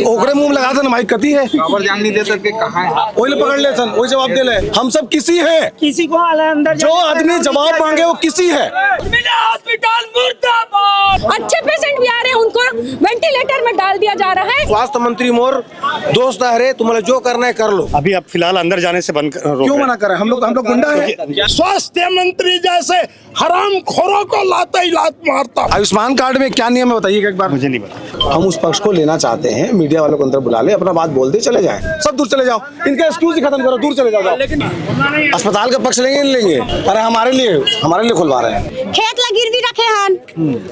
ओकरे मुंह लगा था ना भाई कती है खबर जान नहीं देते कि कहाँ है। वही पकड़ ले सन वही जवाब दे ले। हम सब किसी हैं, किसी को अंदर जो आदमी जवाब मांगे वो किसी है। हॉस्पिटल मुर्दाबाद। अच्छे पेशेंट भी आ रहे हैं, उनको वेंटिलेटर में डाल दिया जा रहा है। स्वास्थ्य मंत्री मोर दोस्त है, तुम्हारे जो करना है कर लो। अभी आप फिलहाल अंदर जाने से बंद क्यों मना करें? हम लोग गुंडा है। स्वास्थ्य मंत्री जैसे हरामखोरों को लाता ही लात मारता। आयुष्मान कार्ड में क्या नियम है बताइएगा एक बार। मुझे नहीं पता। हम उस पक्ष को लेना चाहते हैं, मीडिया वालों को अंदर बुला ले, अपना बात बोल दे, चले जाए। सब दूर चले जाओ, इनका एक्सक्यूज ही खत्म करो, दूर चले जाओ। अस्पताल का पक्ष लेंगे नहीं लेंगे, अरे हमारे लिए खुलवा रहे हैं। खेत ला गिरवी रखे हन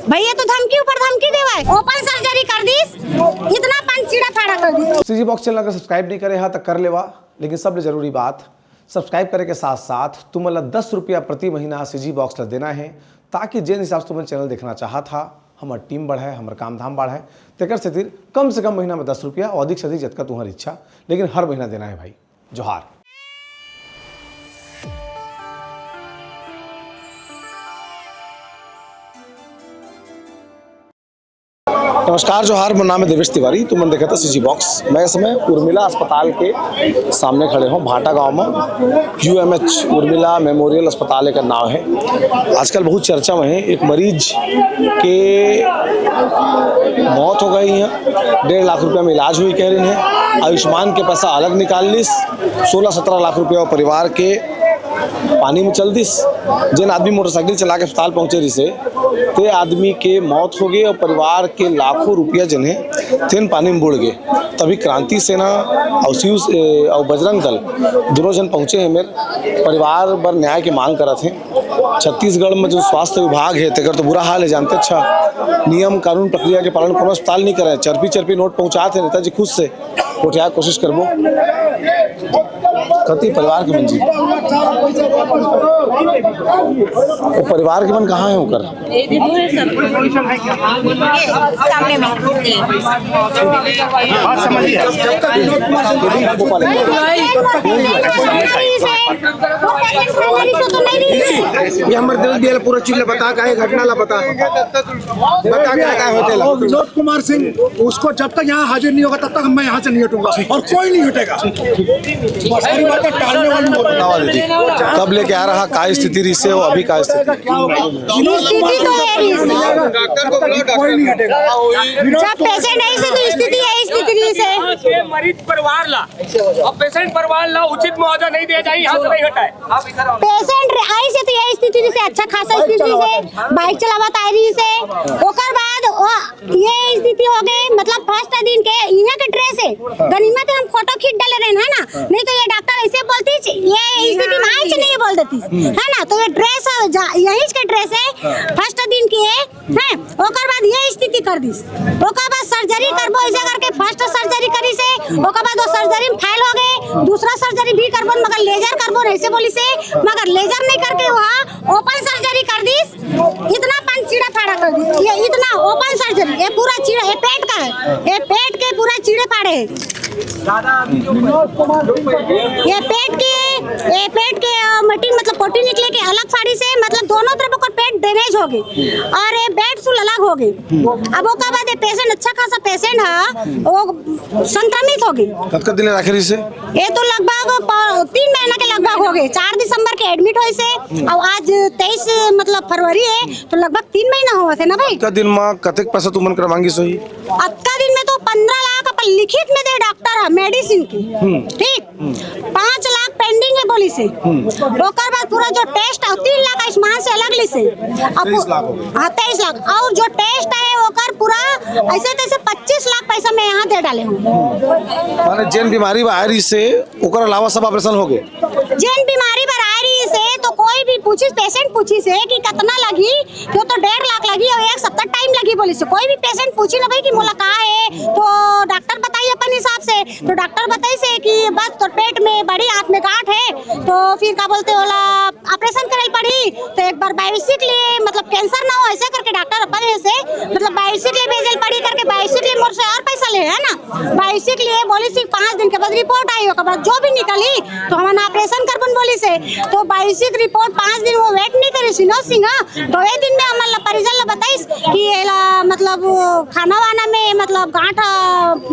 भैया, तो धमकी ऊपर धमकी देवा, ओपन सर्जरी कर दीस, इतना पंचीड़ा फाड़ा कर दी। सीजी बॉक्स चैनल अगर सब्सक्राइब नहीं करे तो कर लेवा, लेकिन सबसे जरूरी बात सब्सक्राइब करे के साथ साथ तुम्हें 10 रुपया प्रति महीना सीजी बॉक्स ला देना है, ताकि जिन हिसाब से तुम्हें चैनल देखना चाहा था, हमार टीम बढ़े, हमारे काम धाम बढ़े, तेकर से कम से कम महीना में 10 रुपया और अधिक से अधिक जतका तुम्हारी इच्छा, लेकिन हर महीना देना है भाई। जोहार। नमस्कार, जोहार। मेरा नाम है देवेश तिवारी। तुम देखा था सीजी बॉक्स। मैं इस समय उर्मिला अस्पताल के सामने खड़े हूँ, भाटा गांव में। UMH उर्मिला मेमोरियल अस्पताल का नाम है। आजकल बहुत चर्चा में है। एक मरीज के मौत हो गई है, 1.5 लाख रुपया में इलाज हुई कह रहे हैं। आयुष्मान के पैसा अलग निकाल लिस, 16-17 लाख रुपया परिवार के पानी में चल दिस। जिन आदमी मोटरसाइकिल चला के अस्पताल पहुंचे रही से ते आदमी के मौत हो गई और परिवार के लाखों रुपया जिन्हें तीन पानी में बुड़ गए। तभी क्रांति सेना और शिव और बजरंग दल दोनों जन पहुंचे हैं, मेरे परिवार पर न्याय की मांग करते हैं। छत्तीसगढ़ में जो स्वास्थ्य विभाग है तेकर तो बुरा हाल है, जानते। अच्छा नियम कानून प्रक्रिया के पालन कोनो अस्पताल नहीं करे, चरपी नोट पहुंचाते नेताजी खुद से उठा कोशिश करबो कति परिवार के मंजी वो परिवार के मन कहाँ है होकर सामने में ये हमारे दिल दिया पूरा चीज बता का है, घटना ला बता क्या होते ला। विनोद कुमार सिंह, उसको जब तक यहाँ हाजिर नहीं होगा तब तक मैं यहाँ से नहीं हटूंगा और कोई नहीं हटेगा। सारी बातें टालने वाली बताओ दीदी, कब लेके आ रहा, का स्थिति रही से हो, अभी का स्थिति? कोई नहीं हटेगा। जब पेशेंट नहीं से तो स्थिति है, स्थिति नहीं से मरीज परिवार ला और पेशेंट परिवार ला उचित मुआवजा नहीं दिया जाए, यहाँ से नहीं हटाए। पेशेंट आई से तो ये स्थिति से अच्छा खासा स्थिति से बाइक चलावत आ रही से, ओकर बाद ये स्थिति हो गई। मतलब फर्स्ट दिन के यहाँ के ड्रेस है गनीमत हम फोटो खींच डाले रहे है ना, नहीं तो ये डॉक्टर ऐसे बोलती ये स्थिति में आई से नहीं बोल देती है ना। तो ये ड्रेस यही के ड्रेस है, फर्स्ट दिन की है, ओकर बाद ये स्थिति कर दी। ओकर बाद सर्जरी करबो ऐसे करके फर्स्ट सर्जरी करी से, ओकर बाद वो सर्जरी में फेल हो गए, दूसरा सर्जरी भी करबो मगर लेजर करबो ऐसे बोली से, मगर लेजर नहीं करके वहाँ ओपन सर्जरी कर दी। इतना पंचीड़ा फाड़ा कर दी, ये इतना ओपन सर्जरी, ये पूरा चीड़ा, ये पेट का है, ये पेट के पूरा चीड़े फाड़े है। ये पेट के मटी मतलब पोटी निकले के अलग फाड़ी से, मतलब दोनों तरफ का पेट डैमेज हो गई और ये बेड सुल अलग हो गई। अब ओका बाद ये पेशेंट अच्छा खासा पेशेंट है, वो संक्रमित हो गई। कब दिन आखिरी से ये तो लगभग 3 महीना के लगभग हो गए। 4 दिसंबर के एडमिट हुए से और आज 23 मतलब फरवरी है, तो लगभग 3 महीना हुआ थे ना भाई। का दिन में कतेक पैसा तुमन कर मांगी सोई? अक्का दिन में तो 15 लाख अपन लिखित में दे डॉक्टर है मेडिसिन की, ठीक। 5 लाख पेंडिंग है बोली से, ओकर बाद पूरा जो टेस्ट है 3 लाख आयुष्मान से अलग ली से, 23 लाख हो गए। हाँ 23 लाख, और जो टेस्ट है ओकर पूरा ऐसे तैसे 25 लाख पैसा मैं यहाँ दे डाले हूँ। माने जेन बीमारी आ रही से ओकर अलावा सब ऑपरेशन हो गए। जेन बीमारी पर आ रही से तो कोई भी पूछी, पेशेंट पूछी से कि कितना लगी, क्यों तो 1.5 लाख लगी और 1 सप्ताह टाइम लगी बोली से। कोई भी पेशेंट पूछी ना भाई कि मोला कहा है, तो डॉक्टर बताइए अपन हिसाब से, तो डॉक्टर बताई से कि बस तो पेट में बड़ी हाथ में गांठ है, तो फिर क्या बोलते होला ऑपरेशन करे पड़ी तो एक बार बायोप्सी के लिए मतलब कैंसर ना हो ऐसे करके डॉक्टर अपन से मतलब बायोप्सी के लिए भेजल पड़ी करके बायोप्सी के लिए मोर से और पैसा ले है ना। बायोप्सी के लिए बोली सी 5 दिन के बाद रिपोर्ट आई, ओकर बाद जो भी निकली तो हम ऑपरेशन करबन बोली से। तो बायोप्सी की रिपोर्ट 5 दिन वो वेट नहीं करे सिनो सिंह तो एक दिन में हमला परिजन ला बताइस कि एला मतलब खाना वाना में मतलब गांठ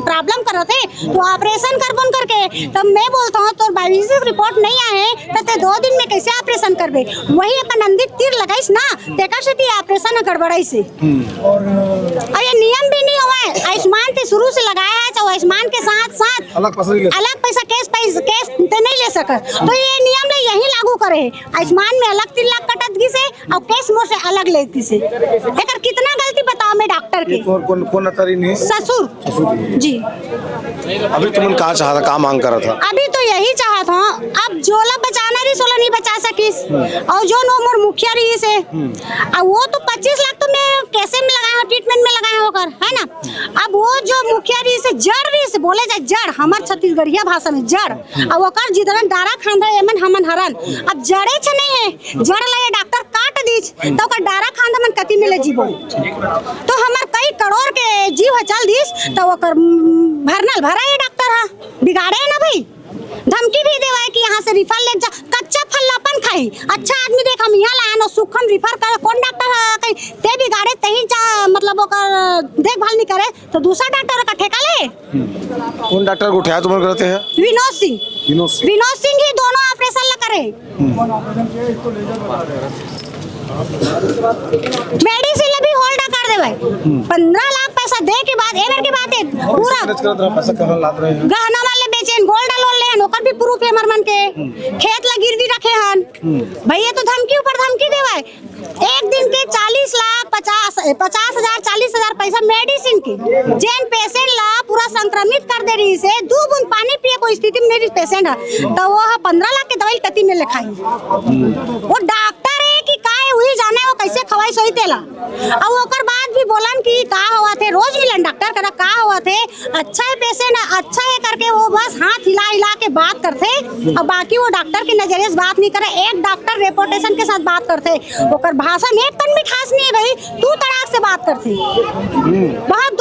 प्रॉब्लम करत है तो ऑपरेशन करबन करके। तब मैं बोलता हूँ तो बायोप्सी की रिपोर्ट नहीं आए तो ते 2 दिन में कैसे ऑपरेशन करबे। वही अपन अंधिक तीर लगाइस ना तेका से ऑपरेशन गड़बड़ाई से। और ये नियम भी नहीं हुआ है, आयुष्मान के शुरू से लगाया है तो आयुष्मान के साथ साथ अलग पैसा केस ते नहीं ले सकत। तो ये नियम ले यही लागू करे आयुष्मान में अलग 3 लाख कटत गी से और केस मोर से अलग लेती से। एकर कितना गलती बताओ मैं डॉक्टर के कौन अतरी नहीं ससुर जी। अभी तुमने कहा चाहा था, कहा मांग करा था? अभी तो यही चाहत हूँ अब जोला बचाना रही सोला नहीं बचा सकीस और जो नो मोर मुखिया रही से अब वो तो 25 लाख तो मैं कैसे में लगाया हूँ ट्रीटमेंट में लगाया होकर है ना। अब वो जो मुखिया रही से जड़ रही से बोले जाए जड़ हमार छत्तीसगढ़िया भाषा में जड़ अब ओकर जितना डारा खांदा एमन हमन हरन अब जड़े छ नहीं है जड़ लगे डॉक्टर काट दीच तो ओकर डारा खांदा मन कति मिले जीवो तो हमार कई करोड़ के जीव चल दीस तो ओकर भरनल भरा है डॉक्टर हा बिगाड़े ना भाई। धमकी भी देवा है कि यहाँ से रिफर ले जा कच्चा फल अपन खाई अच्छा आदमी देख हम यहाँ लाए सुखम रिफर कर कौन डॉक्टर कहीं ते बिगाड़े तही जा मतलब ओकर देखभाल नहीं करे तो दूसरा डॉक्टर का ठेका ले। कौन डॉक्टर को उठाया तुम्हारे करते हैं? विनोद सिंह ही दोनों ऑपरेशन ला करे। मेडिसिन भी होल्ड कर दे भाई 15 लाख पैसा दे के बाद एवर के बाद पूरा गहना वाले बेचेन गोल्ड लोन लेन ओकर भी प्रूफ है मरमन के खेत ला गिरवी रखे हन भैया तो धमकी ऊपर धमकी देवा एक दिन के 40 लाख 50,000 40,000 पैसा मेडिसिन की जेन पेशेंट ला पूरा संक्रमित कर दे रही से 2 बूंद पानी पिए कोई स्थिति में नहीं पेशेंट है तो वो 15 लाख के दवाई कति में लिखाई वो डॉक्टर है कि का वही जाने वो कैसे खवाई सोई तेला और ओकर बाद भी बोलन कि का हुआ थे रोज मिलन डॉक्टर करा का हुआ थे अच्छा है पेशेंट अच्छा है करके वो बस हाथ हिला हिला के बात करते और बाकी वो डॉक्टर की नजरिए से बात नहीं करे। एक डॉक्टर रेपुटेशन के साथ बात करते ओकर भाषा में एक कन मिठास नहीं है भाई तू तड़ाक से बात करते बहुत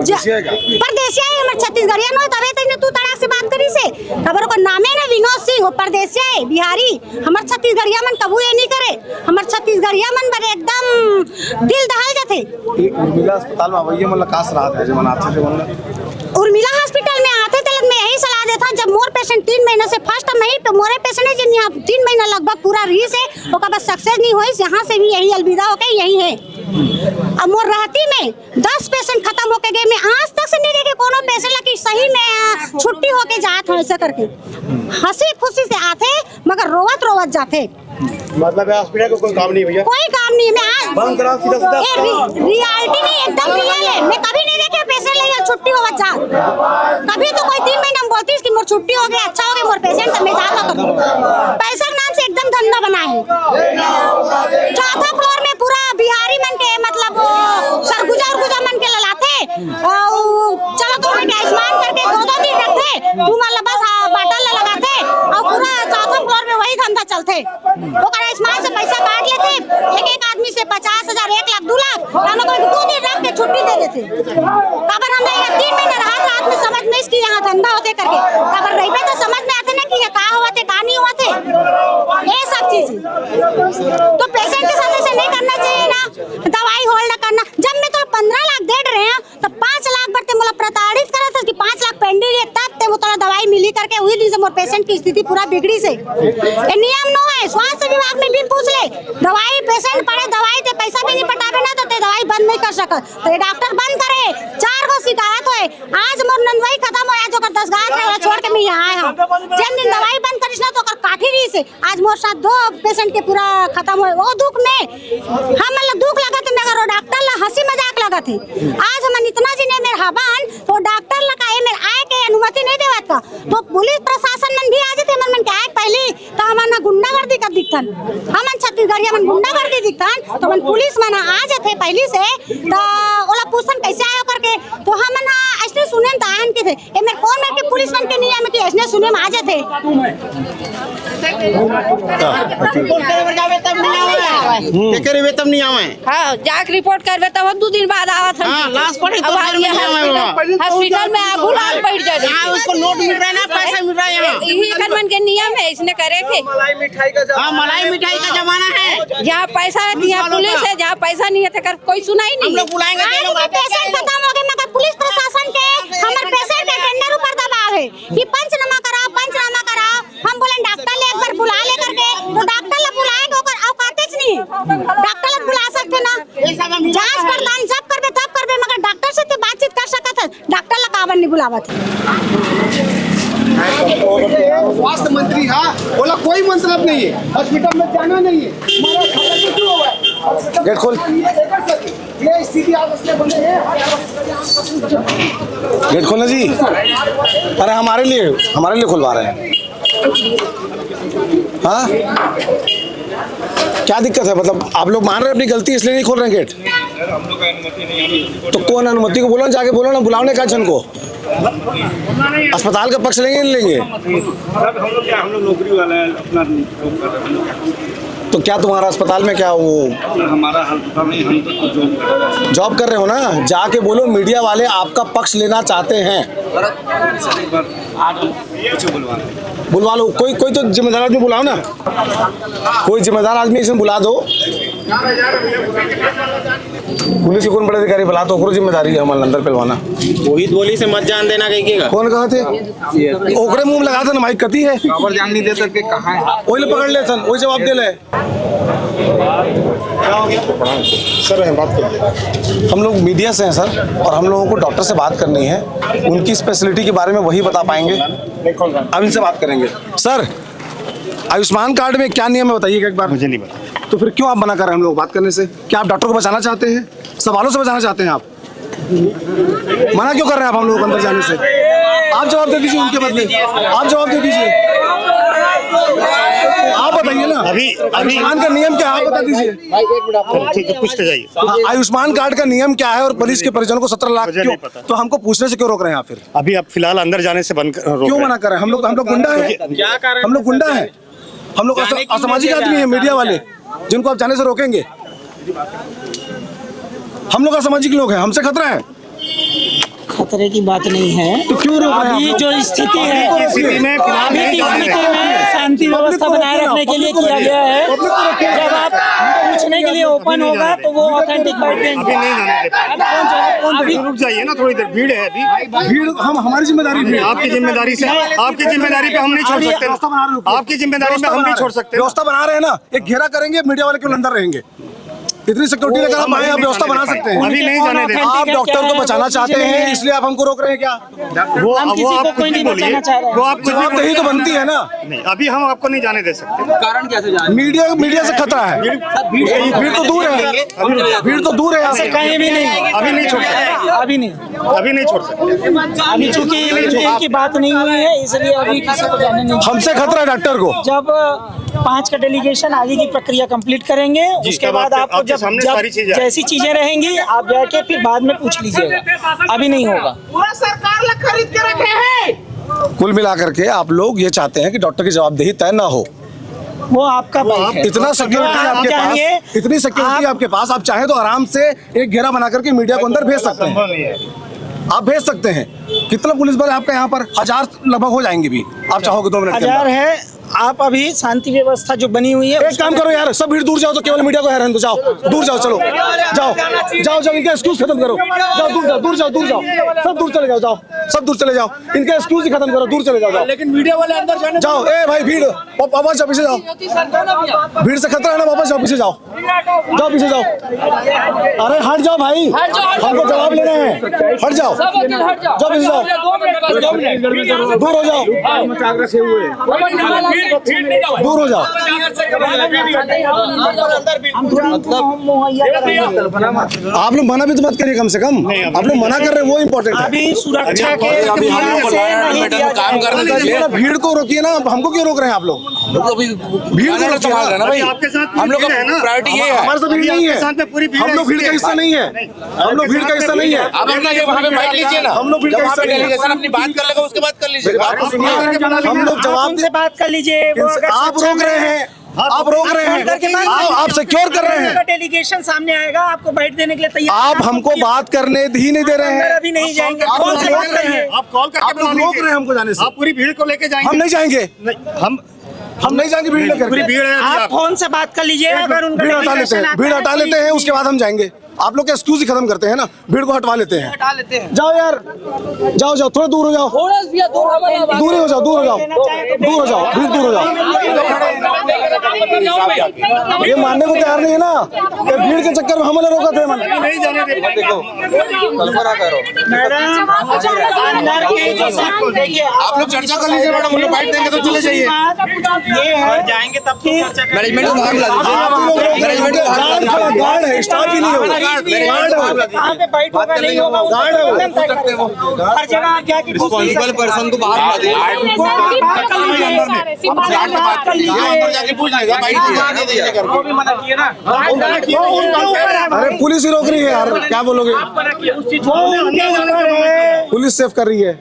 परदेसिया है हमारे छत्तीसगढ़िया नो तबे तने तू तड़ाक से बात करी से खबर को नामे ना विनोद सिंह परदेसिया है बिहारी हमारे छत्तीसगढ़िया मन कबू ये नहीं करे हमारे छत्तीसगढ़िया मन बड़े एकदम दिल दहल जाते। उर्मिला अस्पताल में वही मतलब कास रात है जब आते थे उर्मिला हॉस्पिटल में आते थे मैं यही सलाह देता जब मोर पेशेंट 3 महीने से फर्स्ट नहीं तो मोरे पेशेंट है जिन यहाँ 3 महीना लगभग पूरा रही से ओका बस सक्सेस नहीं हुई यहाँ से भी यही अलविदा होके यही है। अब मोर रहती में 10 पेशेंट खत्म होके गए मैं आज तक से नहीं देखे कोनो पेशेंट लगी सही में छुट्टी होके जात हो ऐसा करके हंसी खुशी से आते मगर रोवत रोवत जाते मतलब हॉस्पिटल को कोई काम नहीं भैया कोई काम नहीं मैं रियलिटी नहीं एकदम रियल है मैं कभी नहीं देखे पेशेंट ले छुट्टी हो जा कभी तो कोई 3 महीना बोलती कि मोर छुट्टी हो गया अच्छा हो गया मोर पेशेंट सब मैं जाता कर पैसा नाम से एकदम धंधा बना है। 4था फ्लोर में पूरा बिहारी मन के मतलब सरगुजा मन के ललाते चलो तो मैं आयुष्मान करके 2 दिन रखते तू मतलब बस बाटल लगाते और पूरा 4था फ्लोर में वही धंधा चलते वो आयुष्मान से पैसा काट लेते एक आदमी से 50,000 1 लाख 2 लाख हम लोग 2 दिन रख के छुट्टी दे देते खबर हम 3 महीने रात में समझ में इसकी यहाँ धंधा होते करके खबर रही तो समझ में आते ना कि ये का हुआ थे का नहीं हुआ थे ये सब चीज तो पेशेंट के साथ ऐसे नहीं करना चाहिए ना दवाई होल्ड करना जब मैं तो 15 लाख दे रहे हैं तो 5 लाख बढ़ते मतलब प्रताड़ित करा था कि 5 लाख पेंडिंग है तब ते वो थोड़ा दवाई मिली करके वही दिन से मोर पेशेंट की स्थिति पूरा बिगड़ी से ये नियम नो है स्वास्थ्य विभाग में भी पूछ ले दवाई पेशेंट पड़े दवाई ते पैसा भी नहीं पटावे ना तो ते दवाई बंद नहीं कर सकत तो ये डॉक्टर बंद करे 4 गो शिकायत होए आज मोर नंदवाई खत्म होया जो कर 10 गांव में छोड़ के मैं यहाँ आया हूं जब दिन दवाई बंद करिस ना तो कर काठी रही से आज मोर साथ 2 पेशेंट के पूरा खत्म होए वो दुख में हम मतलब दुख लगा थे मगर वो डॉक्टर ला हंसी मजाक लगा थे आज हम इतना जिने मेरे हबान तो डॉक्टर ला काहे मेरे आए के अनुमति नहीं देवत का तो पुलिस प्रशासन मन भी आ जाते मन के आए पहले तो हमन गुंडागर्दी कर दिखतन हमन छत्तीसगढ़िया मन गुंडागर्दी दिखतन तो मन पुलिस मन आ जाते पहले से तो ओला पूछन कैसे आयो करके तो हमन ऐसे सुने त आन के थे ये मेरे कौन मेरे के पुलिस बन के नहीं है मैं कि ऐसने सुने में आ जाते तब नहीं आवे हाँ जाके रिपोर्ट करवे तब 2 दिन बाद आवत हम हाँ, लाश पड़ी तो अब घर में हॉस्पिटल में आगू लाल बैठ जाए यहाँ उसको नोट मिल रहा है ना पैसा मिल रहा है यहाँ यही गवर्नमेंट के नियम है इसने करे थे मलाई मिठाई का हाँ मलाई मिठाई का जमाना है जहाँ पैसा है यहाँ पुलिस है जहाँ पैसा नहीं है तो कोई सुना ही हम नहीं लोग बुलाएंगे आज भी पेशेंट खत्म हो गए मगर पुलिस प्रशासन के हमारे पेशेंट के टेंडर ऊपर दबाव है कि पंचनामा कराओ हम बोले डॉक्टर ले एक बार बुला ले करके तो डॉक्टर ले बुलाएंगे ओकर औकात च नहीं डॉक्टर ले बुला सकते ना जांच पड़ताल जब करबे मगर डॉक्टर से तो बातचीत कर सकत है डॉक्टर ला कावन नहीं बुलावत स्वास्थ्य मंत्री हाँ बोला कोई मतलब नहीं है हॉस्पिटल में जाना नहीं है हमारा खाता से क्यों हुआ है गेट खोल ये स्थिति आप इसलिए बने हैं गेट खोलना जी अरे हमारे लिए खुलवा रहे हैं हाँ क्या दिक्कत है मतलब आप लोग मान रहे हैं अपनी गलती इसलिए नहीं खोल रहे हैं गेट तो कौन अनुमति को बोलो जाके बोलो ना बुलाओ का जन को अस्पताल का पक्ष लेंगे नहीं लेंगे हम लोग नौकरी वाला है अपना तो क्या तुम्हारा अस्पताल में क्या वो हमारा अस्पताल में हम तो जॉब कर रहे हैं जॉब कर रहे हो ना जाके बोलो मीडिया वाले आपका पक्ष लेना चाहते हैं बुलवा लो कोई तो जिम्मेदार आदमी बुलाओ ना कोई जिम्मेदार आदमी इसमें बुला दो पुलिस के कौन बड़े अधिकारी बुला तो जिम्मेदारी है हमारे अंदर पिलवाना वही गोली से मत जान देना कहिएगा कौन कहा थे ओकरे मुंह में लगा था ना माइक कती है खबर जान नहीं दे सकते कहाँ है वही पकड़ ले सन वही जवाब दे ले सर बात करिए हम लोग मीडिया से हैं सर और हम लोगों को डॉक्टर से बात करनी है उनकी स्पेशलिटी के बारे में वही बता पाएंगे अब इनसे बात करेंगे सर आयुष्मान कार्ड में क्या नियम है बताइएगा एक बार मुझे नहीं पता तो फिर क्यों आप मना कर रहे हैं हम लोग बात करने से क्या आप डॉक्टर को बचाना चाहते हैं सवालों से बचाना चाहते हैं आप मना क्यों कर रहे हैं आप हम लोग अंदर जाने से आप जवाब दे दीजिए उनके बदले आप जवाब दे दीजिए आप बताइए ना अभी आयुष्मान का नियम क्या है आप बता दीजिए ठीक है पूछते जाइए आयुष्मान कार्ड का नियम क्या है और पुलिस के परिजनों को 17 लाख मुझे क्यों नहीं पता। तो हमको पूछने से क्यों रोक रहे हैं आप फिर अभी आप फिलहाल अंदर जाने से बंद रोक क्यों रहे मना कर रहे हैं हम लोग गुंडा है हम लोग गुंडा है हम लोग असामाजिक आदमी है मीडिया वाले जिनको आप जाने से रोकेंगे हम लोग असामाजिक लोग हैं हमसे खतरा है खतरे की बात नहीं है तो क्यों रोक रहे हैं अभी जो स्थिति है स्थिति में फिलहाल अभी नहीं की जाने स्थिति देंगे। में शांति व्यवस्था बनाए रखने के लिए किया गया है जब आप पूछने के लिए ओपन होगा तो वो ऑथेंटिक बैठ अभी नहीं जाने देते अभी रुक जाइए ना थोड़ी देर भीड़ है अभी भीड़ हम हमारी जिम्मेदारी भी है। आपकी जिम्मेदारी से आपकी जिम्मेदारी पे हम नहीं छोड़ सकते आपकी जिम्मेदारी में हम नहीं छोड़ सकते व्यवस्था बना रहे हैं ना एक घेरा करेंगे मीडिया वाले केवल अंदर रहेंगे इतनी सिक्योरिटी लेकर हम आए आप व्यवस्था बना सकते हैं अभी नहीं जाने देते आप डॉक्टर को बचाना चाहते हैं इसलिए आप हमको रोक रहे हैं क्या वो हम किसी को आप कुछ कोई भी नहीं बोलिए बचाना चाह रहे हैं। वो आप कुछ भी जवाबदेही तो बनती है ना नहीं अभी हम आपको नहीं जाने दे सकते कारण कैसे जाने मीडिया से खतरा है भीड़ तो दूर है भीड़ तो दूर है यहाँ से कहीं भी नहीं अभी नहीं छोड़ सकते अभी नहीं छोड़ सकते अभी चूंकि इनकी बात नहीं हुई है इसलिए अभी किसी को जाने नहीं हमसे खतरा है डॉक्टर को जब 5 का डेलीगेशन आगे की प्रक्रिया कंप्लीट करेंगे उसके बाद आपको आपके जब सामने जब सारी चीजें जैसी चीजें रहेंगी आप जाके फिर बाद में पूछ लीजिएगा अभी नहीं होगा पूरा सरकार ला खरीद के रखे हैं कुल मिलाकर के आप लोग ये चाहते हैं कि डॉक्टर की जवाबदेही तय ना हो वो आपका बाइक है इतना सिक्योरिटी आप आपके चाहिए, पास इतनी सिक्योरिटी आपके पास आप चाहें तो आराम से एक घेरा बना करके मीडिया को अंदर भेज सकते हैं संभव नहीं है आप भेज सकते हैं कितना पुलिस बल है आपका यहाँ पर 1000 लगभग हो जाएंगे भी आप चाहोगे 2 मिनट के 1000 अंदर है आप अभी शांति व्यवस्था जो बनी हुई है एक काम करो यार सब भीड़ दूर जाओ तो केवल मीडिया को हैरान दो जाओ दूर जाओ चलो जाओ इनका एक्सक्यूज खत्म करो जाओ दूर जाओ सब दूर चले जाओ सब दूर चले जाओ इनका एक्सक्यूज ही खत्म करो दूर चले जाओ लेकिन मीडिया वाले अंदर जाने जाओ ए भाई भीड़ वापस जाओ पीछे जाओ भीड़ से खतरा है ना वापस जाओ पीछे जाओ पीछे जाओ अरे हट जाओ भाई हमको जवाब लेना है हट जाओ पीछे जाओ दूर हो जाओ दूर हो जाओ। आप लोग मना भी तो मत करिए कम से कम। आप लोग मना कर रहे हैं वो इम्पोर्टेंट है। अभी सुरक्षा के काम करने भीड़ को रोकिए ना, हमको क्यों रोक रहे हैं आप लोग? भीड़ को संभाल रहे हैं ना भाई, आपके साथ हम लोग का प्रायोरिटी ये है। हमारे साथ भीड़ नहीं है, हम लोग भीड़ का हिस्सा नहीं है, हम लोग भीड़ का हिस्सा नहीं है। आप अपना ये वहाँ पे बैठ लीजिए ना, हम लोग भीड़ का हिस्सा नहीं है। डेलीगेशन अपनी बात कर लेगा, उसके बाद कर लीजिए। हम लोग जवाब से बात कर लीजिए। आप रोक रहे हैं, आप रोक रहे हैं, आप सिक्योर कर रहे हैं। डेलीगेशन सामने आएगा, आपको बैठ देने के लिए तैयार। आप हमको बात करने ही नहीं दे रहे हैं। अभी नहीं जाएंगे। आप कौन से रोक बात कर रहे हैं? आप कॉल करके आप लोग रोक रहे हैं हमको जाने से। आप पूरी भीड़ को लेके जाएंगे। हम नहीं जाएंगे, हम नहीं जाएंगे भीड़ लेकर। पूरी भीड़ है। आप फोन से बात कर लीजिए। अगर उनका भीड़ हटा लेते हैं, भीड़ हटा लेते हैं, उसके बाद हम जाएंगे। आप लोग के एक्सक्यूज ही खत्म करते हैं ना, भीड़ को हटवा लेते हैं। जाओ यार, जाओ जाओ, थोड़ा दूर हो जाओ, दूर हो जाओ, दूर हो जाओ, दूर हो जाओ, भीड़ दूर हो जाओ। ये मानने को तैयार नहीं है ना कि भीड़ के चक्कर में हमने रोका थे। नहीं जाने देंगे। आप लोग चर्चा कर लीजिए मैडम, हम लोग बैठ देंगे तो चले जाइए। ये है जाएंगे तब तो मैनेजमेंट को बाहर बुला दीजिए। मैनेजमेंट गार्ड है, स्टाफ ही नहीं होगा। यहाँ पे बैठ होगा नहीं होगा, हर जगह आप जाके रिस्पॉन्सिबल पर्सन को बाहर बुला दीजिए, अंदर जाके पूछ लेगा। अरे पुलिस ही रोक रही है यार, क्या बोलोगे? पुलिस सेफ कर रही है।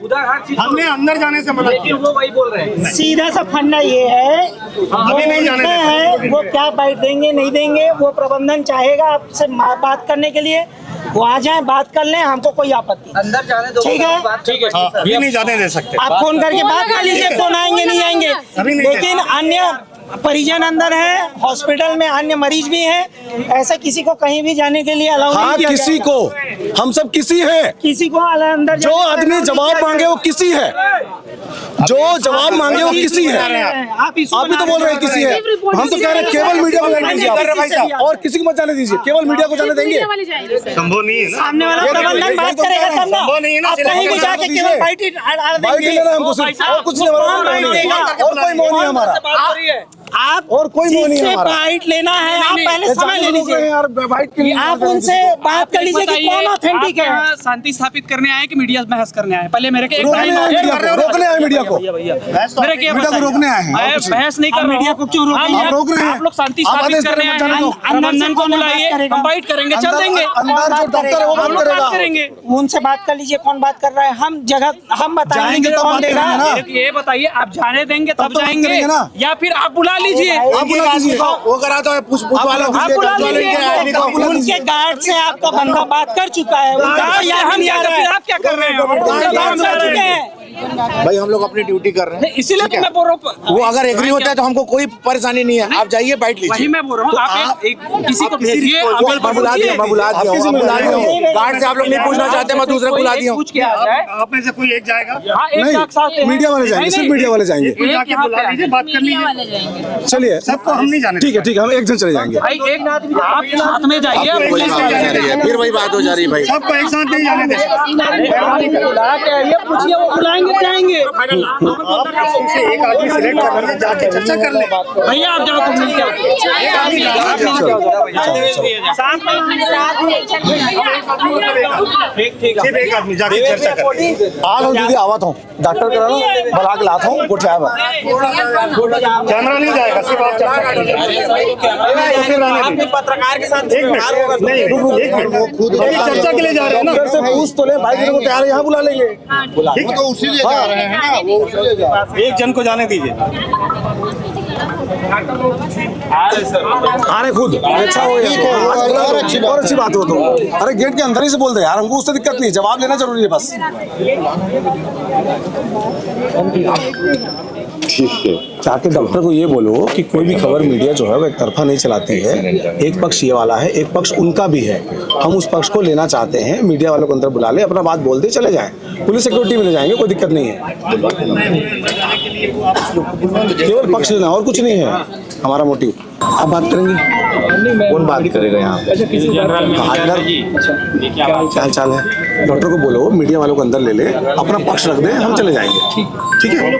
हमने अंदर जाने से मना किया। वो वही बोल रहे हैं। सीधा सा फंडा ये है, अभी नहीं जाने देते। वो क्या बैठ देंगे नहीं देंगे, वो प्रबंधन चाहेगा आपसे बात करने के लिए, वो आ जाए बात कर लें, हमको कोई आपत्ति अंदर जाने दो। ठीक है। अभी नहीं जाने दे सकते। आप फोन करके बात कर लीजिए, कौन आएंगे नहीं आएंगे। लेकिन अन्य परिजन अंदर है, हॉस्पिटल में अन्य मरीज भी हैं, ऐसा किसी को कहीं भी जाने के लिए अलाउ नहीं हाँ, किया किसी जाएगा। को, हम सब किसी है। किसी को अंदर जो आदमी जवाब मांगे वो किसी है, जो जवाब मांगे वो किसी है। आप भी तो बोल रहे हैं किसी है, हम तो कह रहे हैं केवल मीडिया को जाने दीजिए और किसी को मत जाने दीजिए, केवल मीडिया को जाने देंगे। संभव नहीं है ना। सामने वाला प्रबंधन बात करेगा तब ना। संभव नहीं है ना। आप कहीं भी जाके केवल बाइट ही बाइट ही लेना है हमको सिर्फ, और कुछ नहीं, और कोई मोह नहीं हमारा, आप और कोई मोह नहीं है हमारा। बाइट लेना है, आप पहले समझ लीजिए। यार बाइट के लिए आप उनसे बात कर लीजिए कि कौन ऑथेंटिक है। शांति स्थापित करने आए कि मीडिया बहस करने आए? पहले मेरे के रोकने आए मीडिया को, रोकने आए मीडिया को, मेरे के मीडिया को रोकने आए हैं। मैं बहस नहीं कर रहा मीडिया को क्यों रोक रहे हैं? आप रोक रहे हैं। आप लोग शांति आप स्थापित आदेश करने करें, आए जाने दो। हैं, प्रबंधन को बुलाइए, हम बाइट करेंगे, चल देंगे। अंदर जो डॉक्टर है वो बात बात करेगा। करेंगे। उनसे बात कर लीजिए, कौन बात कर रहा है। हम जगह हम बताएंगे जाएंगे तो तो कौन बात देगा। करेंगे ना। ये बताइए, आप जाने देंगे तब तो बात जाएंगे करेंगे ना। या फिर आप बुला लीजिए? आप बुला दीजिए, वो करा तो पूछ वाला आप बुला लीजिए। उनके गार्ड से आपका बंदा बात कर चुका है, वो गार्ड या हम जा रहे हैं। आप क्या कर रहे हैं? बात कर चुके हैं। भाई हम लोग अपनी ड्यूटी कर रहे हैं, इसीलिए तो मैं बोल रहा हूँ, वो अगर एग्री होता है तो हमको कोई परेशानी नहीं है। आप जाइए बैठ वही लीजिए। मैं बोल रहा हूँ। आप किसी को भेजिए, मैं बुला दिया, मैं बुला दिया हूँ। गार्ड से आप लोग नहीं पूछना चाहते, मैं दूसरे को बुला दिया हूँ। पूछ के आ जाए। आप में से कोई एक जाएगा। हाँ, एक साथ साथ नहीं, मीडिया वाले जाएंगे, सिर्फ मीडिया वाले जाएंगे। कोई जाके बुला लीजिए, बात कर लीजिए। चलिए, सबको हम नहीं जाने। ठीक है, ठीक है, हम एक जन चले जाएंगे। भाई एक आप साथ में जाइए, पुलिस फिर वही बात हो जा रही है भाई। सबको एक साथ नहीं जाने देंगे। बुला के आइए, पूछिए, वो बुलाएंगे जाएंगे। आप उनसे एक आदमी सिलेक्ट कर लीजिए, जाके चर्चा कर ले। भैया आप जाओ, तुम मिल सिर्फ एक आदमी जाके चर्चा कर। आज हम दीदी आवत हूँ, डॉक्टर करा बुला के लाता हूँ, कुछ आया कैमरा नहीं जाएगा, सिर्फ आप चर्चा कर लीजिए। पत्रकार के साथ एक मिनट, नहीं एक मिनट, वो खुद चर्चा के लिए जा रहे हैं ना। से पूछ तो ले भाई, को तैयार है, यहाँ बुला लेंगे। वो तो उसी लिए जा रहे हैं ना, वो उसी लिए जा रहे हैं। एक जन को जाने दीजिए। अरे खुद अच्छा हो गया, और अच्छी बात हो तो। अरे गेट के अंदर ही से बोल दे यार, हमको उससे दिक्कत नहीं, जवाब लेना जरूरी है बस। ठीक है, जाके डॉक्टर को ये बोलो कि कोई भी खबर मीडिया जो है वो एक तरफा नहीं चलाती है। एक पक्ष ये वाला है, एक पक्ष उनका भी है। हम उस पक्ष को लेना चाहते हैं, मीडिया वालों को अंदर बुला ले, अपना बात बोल दे, चले जाएं। पुलिस सिक्योरिटी में ले जाएंगे, कोई दिक्कत नहीं है। केवल पक्ष लेना, और कुछ नहीं है हमारा मोटिव। आप बात करेंगे, कौन बात करेगा यहाँ? क्या हाल चाल है? डॉक्टर को बोलो मीडिया वालों को अंदर ले ले, अपना पक्ष रख दे, हम चले जाएंगे। ठीक है,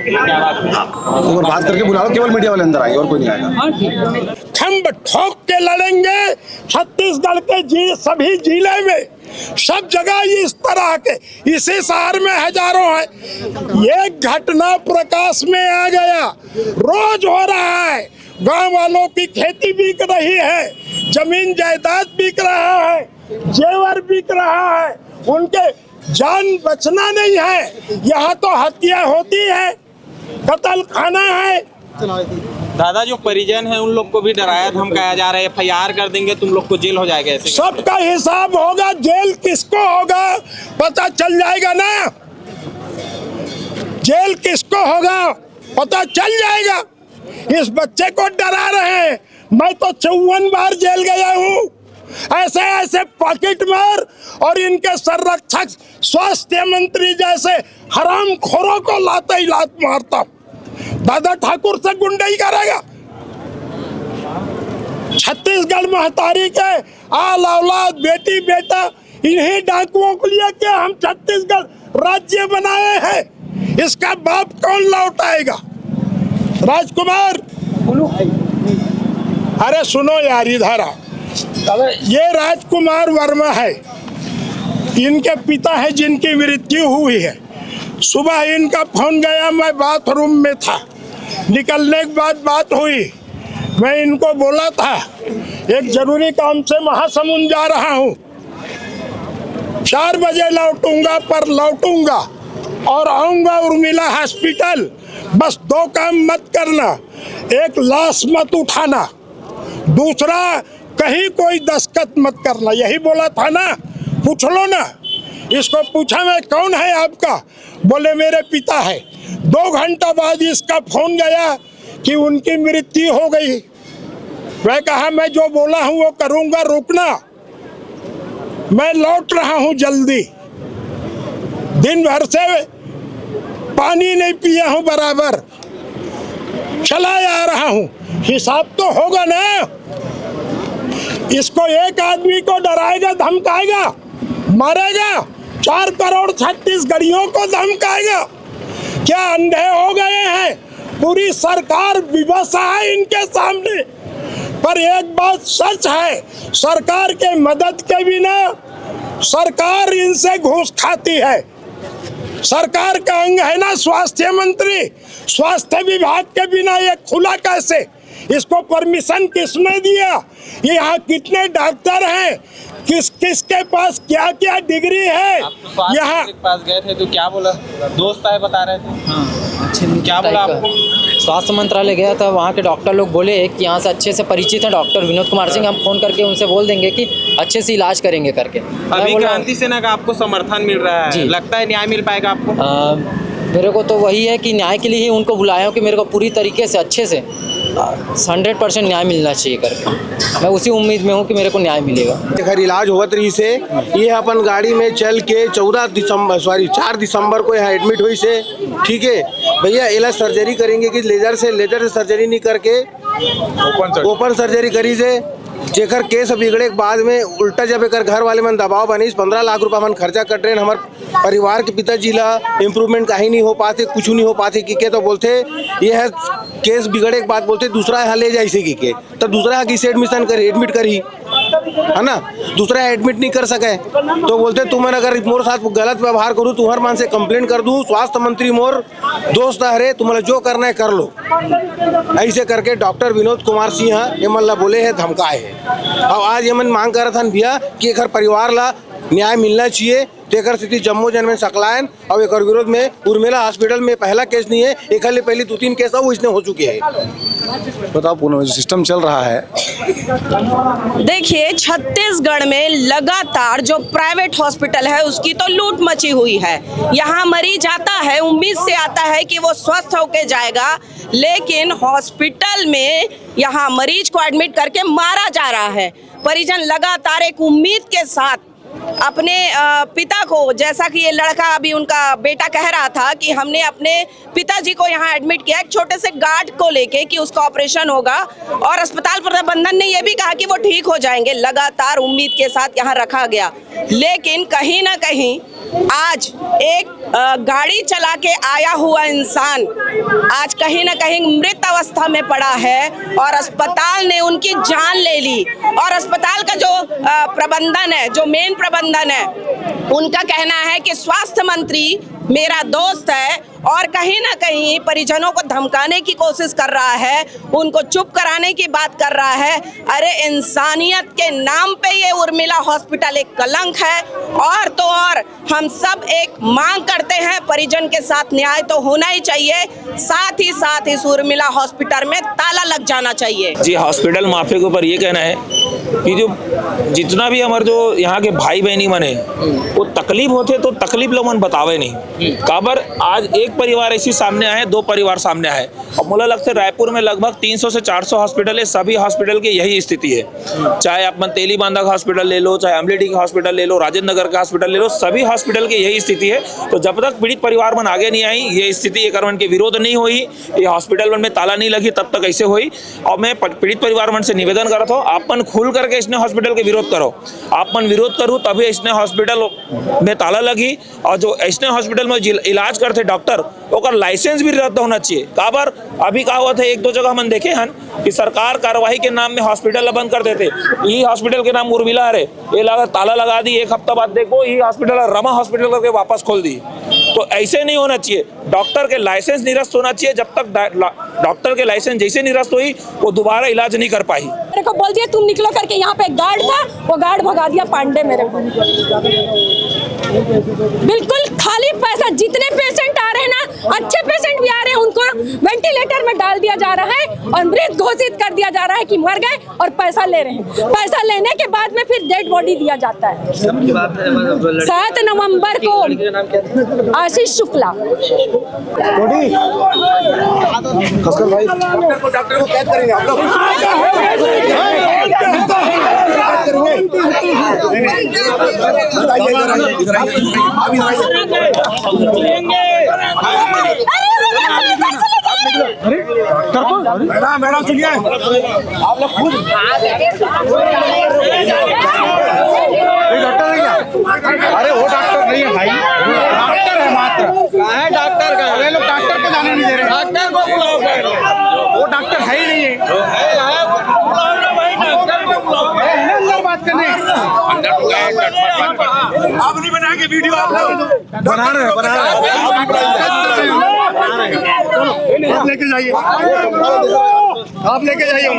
हाँ, तो बात करके बुला लो, केवल मीडिया वाले अंदर आएंगे और कोई नहीं आएगा। खम्ब ठोक के लड़ेंगे छत्तीसगढ़ के सभी जिले में, सब जगह इस तरह के, इसी शहर में हजारों है। ये घटना प्रकाश में आ गया, रोज हो रहा है। गांव वालों की खेती बिक रही है, जमीन जायदाद बिक रहा है, जेवर बिक रहा है, उनके जान बचना नहीं है। यहाँ तो हत्या होती है, कत्ल खाना है। दादा जो परिजन है उन लोग को भी डराया धमकाया जा रहा है, FIR कर देंगे तुम लोग को जेल हो जाएगा। ऐसे सबका हिसाब होगा, जेल किसको होगा पता चल जाएगा ना, जेल किसको होगा पता चल जाएगा। इस बच्चे को डरा रहे हैं, मैं तो 54 बार जेल गया हूँ। ऐसे ऐसे पॉकेट मार और इनके संरक्षक स्वास्थ्य मंत्री जैसे हरामखोरों को लाते ही लात मारता। दादा ठाकुर से गुंडाई करेगा। छत्तीसगढ़ महतारी के आल औलाद बेटी बेटा इन्हीं डाकुओं को लिए क्या हम छत्तीसगढ़ राज्य बनाए हैं। इसका बाप कौन लौटाएगा? राजकुमार, अरे सुनो यार, इधर आ। ये राजकुमार वर्मा है, इनके पिता है जिनकी मृत्यु हुई है। सुबह इनका फोन गया, मैं बाथरूम में था, निकलने के बाद बात हुई। मैं इनको बोला था एक जरूरी काम से महासमुंद जा रहा हूँ, 4 बजे लौटूंगा, पर लौटूंगा और आऊंगा उर्मिला हॉस्पिटल। बस 2 काम मत करना, एक लाश मत उठाना, दूसरा कहीं कोई दस्तखत मत करना। यही बोला था ना, पूछ लो ना। इसको पूछा मैं, कौन है आपका? बोले मेरे पिता है। 2 घंटा बाद इसका फोन गया कि उनकी मृत्यु हो गई। मैं कहा मैं जो बोला हूँ वो करूँगा, रुकना, मैं लौट रहा हूँ जल्दी। दिन भर से पानी नहीं पिया हूँ बराबर, चला आ रहा हूँ। हिसाब तो होगा ना। इसको एक आदमी को डराएगा, धमकाएगा, मारेगा, 4 करोड़ छत्तीसगढ़ियों को धमकाएगा। क्या अंधे हो गए हैं? पूरी सरकार विवश है इनके सामने। पर एक बात सच है, सरकार के मदद के बिना सरकार इनसे घूस खाती है। सरकार का अंग है ना स्वास्थ्य मंत्री, स्वास्थ्य विभाग के बिना ये खुला कैसे? इसको परमिशन किसने दिया? यहाँ कितने डॉक्टर हैं, किस किस के पास क्या क्या डिग्री है? यहाँ पास गए थे तो क्या बोला? दोस्त है बता रहे थे। हाँ, क्या बोला आपको? स्वास्थ्य मंत्रालय गया था, वहाँ के डॉक्टर लोग बोले कि यहाँ से अच्छे से परिचित हैं डॉक्टर विनोद कुमार सिंह, हम फोन करके उनसे बोल देंगे कि अच्छे से इलाज करेंगे करके। अभी क्रांति सेना का आपको समर्थन मिल रहा है, लगता है न्याय मिल पाएगा आपको? मेरे को तो वही है कि न्याय के लिए ही उनको बुलाया हूँ कि मेरे को पूरी तरीके से अच्छे से 100% न्याय मिलना चाहिए करके। मैं उसी उम्मीद में हूँ कि मेरे को न्याय मिलेगा। अगर इलाज होत रही से ये अपन गाड़ी में चल के 4 दिसंबर को यहाँ एडमिट हुई से, ठीक है भैया, इलाज सर्जरी करेंगे कि लेजर से सर्जरी नहीं करके ओपन सर्जरी करी से। जेकर केस बिगड़े के बाद में उल्टा जब एक घर वाले मन दबाव बनी, 15 लाख रुपया मन खर्चा कर रहे हैं। हमारे परिवार के पिताजी ला इम्प्रूवमेंट कहीं नहीं हो पाते, कुछ नहीं हो पाते कि तो बोलते ये है केस बिगड़े के बाद बोलते दूसरा यहाँ ले जाए इसे की तो दूसरा यहाँ किसे एडमिशन करी, एडमिट करी है ना, दूसरा एडमिट नहीं कर सके तो बोलते तुम्हें अगर मोर साथ गलत व्यवहार करूँ तुम्हारे मान से कंप्लेंट कर दूँ, स्वास्थ्य मंत्री मोर दोस्त है, तुम्हें जो करना है कर लो। ऐसे करके डॉक्टर विनोद कुमार सिंह ये मल्ला बोले है, धमकाए है। अब आज ये मन मांग कर था भैया कि एक परिवार ला न्याय मिलना चाहिए। तेकर स्थिति जम्मू जन में सकलायन और एक विरोध में उर्मिला हॉस्पिटल में पहला केस नहीं है, एक पहले 2-3 केस वो इसने हो चुके हैं। बताओ पूनम, जो सिस्टम चल रहा है। देखिए छत्तीसगढ़ में लगातार जो प्राइवेट हॉस्पिटल है उसकी तो लूट मची हुई है। यहाँ मरीज आता है, उम्मीद से आता है कि वो स्वस्थ होके जाएगा, लेकिन हॉस्पिटल में यहाँ मरीज को एडमिट करके मारा जा रहा है। परिजन लगातार एक उम्मीद के साथ अपने पिता को, जैसा कि ये लड़का अभी उनका बेटा कह रहा था कि हमने अपने पिताजी को यहाँ एडमिट किया एक छोटे से गार्ड को लेके कि उसका ऑपरेशन होगा, और अस्पताल प्रबंधन ने ये भी कहा कि वो ठीक हो जाएंगे। लगातार उम्मीद के साथ यहाँ रखा गया, लेकिन कहीं ना कहीं आज एक गाड़ी चला के आया हुआ इंसान आज कहीं ना कहीं मृत अवस्था में पड़ा है और अस्पताल ने उनकी जान ले ली। और अस्पताल का जो प्रबंधन है, जो मेन प्रबंधन है, उनका कहना है कि स्वास्थ्य मंत्री मेरा दोस्त है और कहीं ना कहीं परिजनों को धमकाने की कोशिश कर रहा है, उनको चुप कराने की बात कर रहा है। अरे इंसानियत के नाम पे ये उर्मिला हॉस्पिटल एक कलंक है। और तो और हम सब एक मांग करते हैं, परिजन के साथ न्याय तो होना ही चाहिए, साथ ही साथ इस उर्मिला हॉस्पिटल में ताला लग जाना चाहिए। जी, हॉस्पिटल माफिया के ऊपर ये कहना है कि जो जितना भी हमारे जो यहाँ के भाई बहनी बने वो तकलीफ होते तो तकलीफ लोग मन बतावे नहीं। काबर आज एक परिवार ऐसी सामने आए, दो परिवार सामने आए, और मुझे लगता है रायपुर में लगभग 300 से 400 हॉस्पिटल है। सभी हॉस्पिटल की यही स्थिति है, चाहे आप तेली बांधा का हॉस्पिटल ले लो, चाहे अमलेटी का हॉस्पिटल ले लो, राजेंद्र नगर का हॉस्पिटल ले लो, सभी हॉस्पिटल की यही स्थिति है। तो जब तक पीड़ित परिवार मन आगे नहीं आई, ये स्थिति ये कारण के विरोध नहीं हुई, ये हॉस्पिटल में ताला नहीं लगी, तब तक ऐसे हुई। और मैं पीड़ित परिवार मन से निवेदन करता हूँ, आप खुल करके इसने हॉस्पिटल के विरोध करो, आप विरोध करो तभी इसने हॉस्पिटल में ताला लगी। और जो इसने हॉस्पिटल में इलाज करते डॉक्टर, ओकर लाइसेंस भी रद्द होना चाहिए। काबर अभी का हुआ था, एक दो जगह हम देखे हैं कि सरकार कार्रवाई के नाम में हॉस्पिटल बंद कर देते। ये हॉस्पिटल के नाम उर्मिला है, ये लगा ताला लगा दी, एक हफ्ता बाद देखो ये हॉस्पिटल रमा हॉस्पिटल करके वापस खोल दी। तो ऐसे नहीं होना चाहिए, डॉक्टर के लाइसेंस निरस्त होना चाहिए। जब तक डॉक्टर के लाइसेंस जैसे निरस्त हुई वो दोबारा इलाज नहीं कर पाई। मेरे को बोल दिया तुम निकलो करके, यहाँ पे एक गार्ड था, वो गार्ड भगा दिया पांडे मेरे को। बिल्कुल खाली पैसा, जितने पेशेंट आ रहे हैं ना, अच्छे पेशेंट भी आ रहे हैं, उनको वेंटिलेटर में डाल दिया जा रहा है और मृत घोषित कर दिया जा रहा है कि मर गए, और पैसा ले रहे हैं। पैसा लेने के बाद में फिर डेड बॉडी दिया जाता है। 7 नवंबर को आशीष शुक्ला भाई डॉक्टर को कैद करेंगे आप लोग। मैडम सुनिए, आप लोग खुद डॉक्टर है क्या? अरे वो डॉक्टर नहीं है भाई, डॉक्टर है मात्र। कहाँ है डॉक्टर का? अरे लोग डॉक्टर को जाने नहीं दे रहे। डॉक्टर को बुलाओ, वो डॉक्टर है ही नहीं है। बात करने आप नहीं बनाएंगे वीडियो, आप लोग बना रहे आप लेके जाइए, आप लेके जाइए,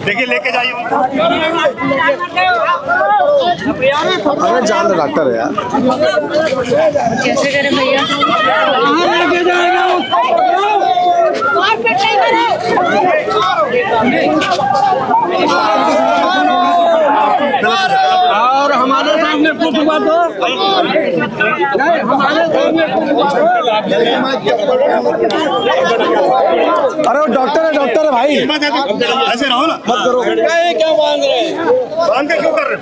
देखिए लेके जाइए। अरे जान दो, डॉक्टर है यार, कैसे करें भैया? लेके जाएगा और हमारे सामने कुछ हुआ तो हमारे सामने अरे वो डॉक्टर है भाई, ऐसे रहो ना, मत करो। क्या मांग रहे हैं? मांग के क्यों कर रहे